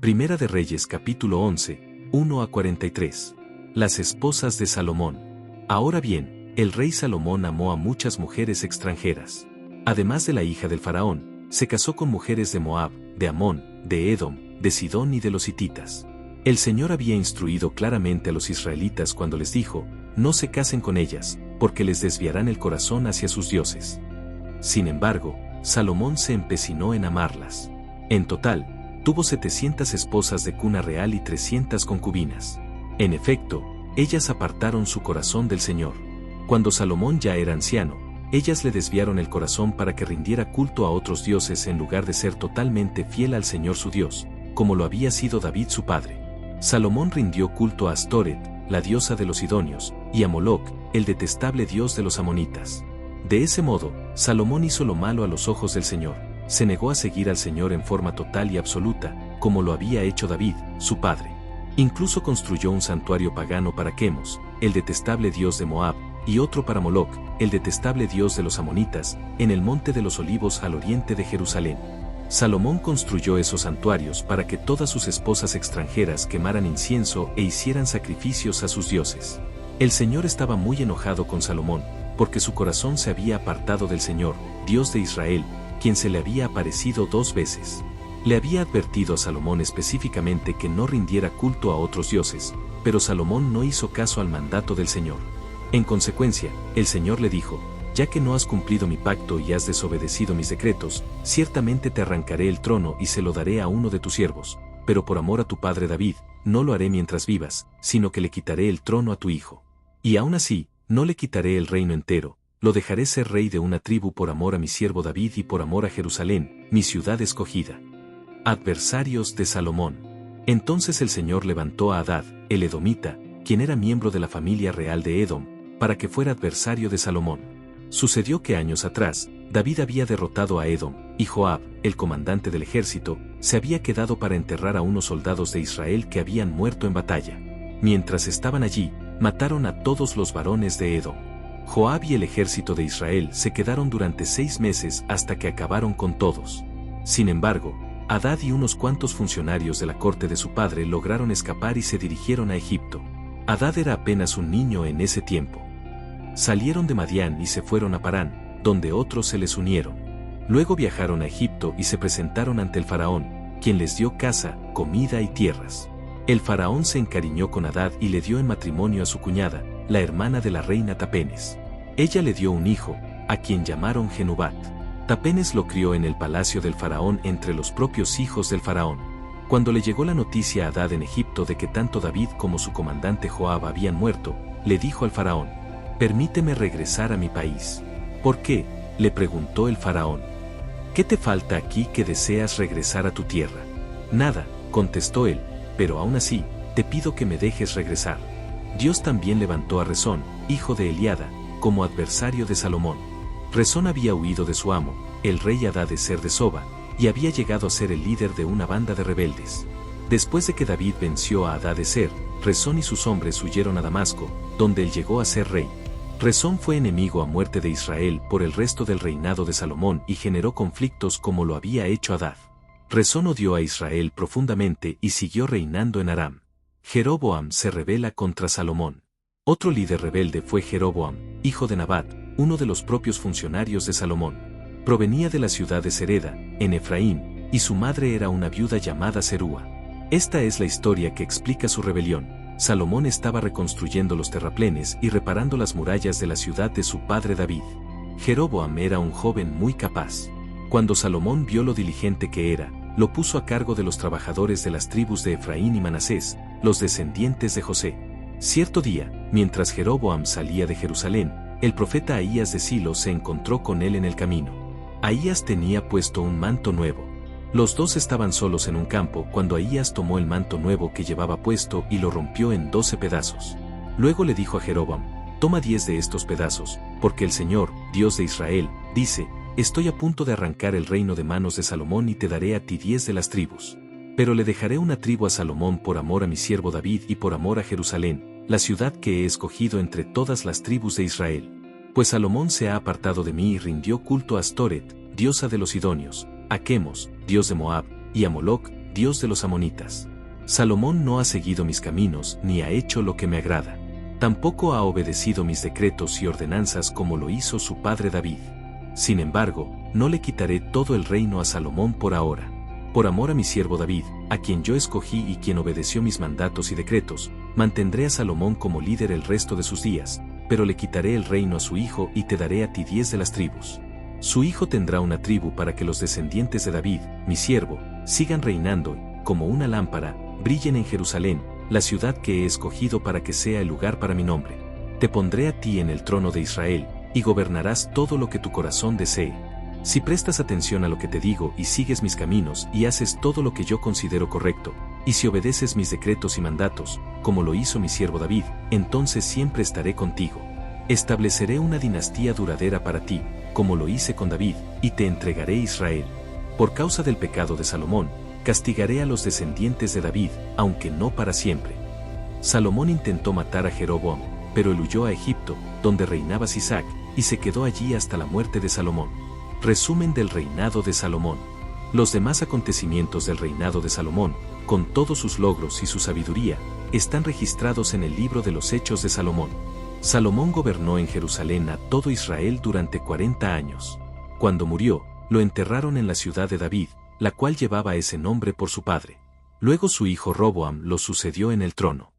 Primera de Reyes capítulo 11, 1 a 43. Las esposas de Salomón. Ahora bien, el rey Salomón amó a muchas mujeres extranjeras. Además de la hija del faraón, se casó con mujeres de Moab, de Amón, de Edom, de Sidón y de los hititas. El Señor había instruido claramente a los israelitas cuando les dijo, no se casen con ellas, porque les desviarán el corazón hacia sus dioses. Sin embargo, Salomón se empecinó en amarlas. En total, tuvo 700 esposas de cuna real y 300 concubinas. En efecto, ellas apartaron su corazón del Señor. Cuando Salomón ya era anciano, ellas le desviaron el corazón para que rindiera culto a otros dioses en lugar de ser totalmente fiel al Señor su Dios, como lo había sido David su padre. Salomón rindió culto a Astoret, la diosa de los sidonios, y a Moloc, el detestable dios de los amonitas. De ese modo, Salomón hizo lo malo a los ojos del Señor. Se negó a seguir al Señor en forma total y absoluta, como lo había hecho David, su padre. Incluso construyó un santuario pagano para Quemos, el detestable dios de Moab, y otro para Moloc, el detestable dios de los amonitas, en el monte de los olivos al oriente de Jerusalén. Salomón construyó esos santuarios para que todas sus esposas extranjeras quemaran incienso e hicieran sacrificios a sus dioses. El Señor estaba muy enojado con Salomón, porque su corazón se había apartado del Señor, Dios de Israel, quien se le había aparecido 2 veces. Le había advertido a Salomón específicamente que no rindiera culto a otros dioses, pero Salomón no hizo caso al mandato del Señor. En consecuencia, el Señor le dijo, ya que no has cumplido mi pacto y has desobedecido mis decretos, ciertamente te arrancaré el trono y se lo daré a uno de tus siervos, pero por amor a tu padre David, no lo haré mientras vivas, sino que le quitaré el trono a tu hijo. Y aún así, no le quitaré el reino entero, lo dejaré ser rey de una tribu por amor a mi siervo David y por amor a Jerusalén, mi ciudad escogida. Adversarios de Salomón. Entonces el Señor levantó a Hadad, el edomita, quien era miembro de la familia real de Edom, para que fuera adversario de Salomón. Sucedió que años atrás, David había derrotado a Edom, y Joab, el comandante del ejército, se había quedado para enterrar a unos soldados de Israel que habían muerto en batalla. Mientras estaban allí, mataron a todos los varones de Edom. Joab y el ejército de Israel se quedaron durante 6 meses hasta que acabaron con todos. Sin embargo, Hadad y unos cuantos funcionarios de la corte de su padre lograron escapar y se dirigieron a Egipto. Hadad era apenas un niño en ese tiempo. Salieron de Madián y se fueron a Parán, donde otros se les unieron. Luego viajaron a Egipto y se presentaron ante el faraón, quien les dio casa, comida y tierras. El faraón se encariñó con Hadad y le dio en matrimonio a su cuñada, la hermana de la reina Tapenes. Ella le dio un hijo, a quien llamaron Genubat. Tapenes lo crió en el palacio del faraón entre los propios hijos del faraón. Cuando le llegó la noticia a Hadad en Egipto de que tanto David como su comandante Joab habían muerto, le dijo al faraón, «Permíteme regresar a mi país». «¿Por qué?», le preguntó el faraón. «¿Qué te falta aquí que deseas regresar a tu tierra?». «Nada», contestó él, «pero aún así, te pido que me dejes regresar». Dios también levantó a Rezón, hijo de Eliada, como adversario de Salomón. Rezón había huido de su amo, el rey Hadadezer de Soba, y había llegado a ser el líder de una banda de rebeldes. Después de que David venció a Hadadezer, Rezón y sus hombres huyeron a Damasco, donde él llegó a ser rey. Rezón fue enemigo a muerte de Israel por el resto del reinado de Salomón y generó conflictos como lo había hecho Hadad. Rezón odió a Israel profundamente y siguió reinando en Aram. Jeroboam se rebela contra Salomón. Otro líder rebelde fue Jeroboam, hijo de Nabat, uno de los propios funcionarios de Salomón. Provenía de la ciudad de Sereda, en Efraín, y su madre era una viuda llamada Serúa. Esta es la historia que explica su rebelión. Salomón estaba reconstruyendo los terraplenes y reparando las murallas de la ciudad de su padre David. Jeroboam era un joven muy capaz. Cuando Salomón vio lo diligente que era, lo puso a cargo de los trabajadores de las tribus de Efraín y Manasés, los descendientes de José. Cierto día, mientras Jeroboam salía de Jerusalén, el profeta Ahías de Silo se encontró con él en el camino. Ahías tenía puesto un manto nuevo. Los dos estaban solos en un campo cuando Ahías tomó el manto nuevo que llevaba puesto y lo rompió en 12 pedazos. Luego le dijo a Jeroboam, «Toma 10 de estos pedazos, porque el Señor, Dios de Israel, dice, estoy a punto de arrancar el reino de manos de Salomón y te daré a ti 10 de las tribus. Pero le dejaré una tribu a Salomón por amor a mi siervo David y por amor a Jerusalén, la ciudad que he escogido entre todas las tribus de Israel. Pues Salomón se ha apartado de mí y rindió culto a Astoret, diosa de los sidonios, a Quemos, dios de Moab, y a Moloc, Dios de los amonitas. Salomón no ha seguido mis caminos ni ha hecho lo que me agrada. Tampoco ha obedecido mis decretos y ordenanzas como lo hizo su padre David. Sin embargo, no le quitaré todo el reino a Salomón por ahora. Por amor a mi siervo David, a quien yo escogí y quien obedeció mis mandatos y decretos, mantendré a Salomón como líder el resto de sus días, pero le quitaré el reino a su hijo y te daré a ti 10 de las tribus. Su hijo tendrá una tribu para que los descendientes de David, mi siervo, sigan reinando y, como una lámpara, brillen en Jerusalén, la ciudad que he escogido para que sea el lugar para mi nombre. Te pondré a ti en el trono de Israel, y gobernarás todo lo que tu corazón desee. Si prestas atención a lo que te digo y sigues mis caminos y haces todo lo que yo considero correcto, y si obedeces mis decretos y mandatos, como lo hizo mi siervo David, entonces siempre estaré contigo. Estableceré una dinastía duradera para ti, como lo hice con David, y te entregaré Israel. Por causa del pecado de Salomón, castigaré a los descendientes de David, aunque no para siempre. Salomón intentó matar a Jeroboam, pero él huyó a Egipto, donde reinaba Sisac, y se quedó allí hasta la muerte de Salomón. Resumen del reinado de Salomón. Los demás acontecimientos del reinado de Salomón, con todos sus logros y su sabiduría, están registrados en el libro de los Hechos de Salomón. Salomón gobernó en Jerusalén a todo Israel durante 40 años. Cuando murió, lo enterraron en la ciudad de David, la cual llevaba ese nombre por su padre. Luego su hijo Roboam lo sucedió en el trono.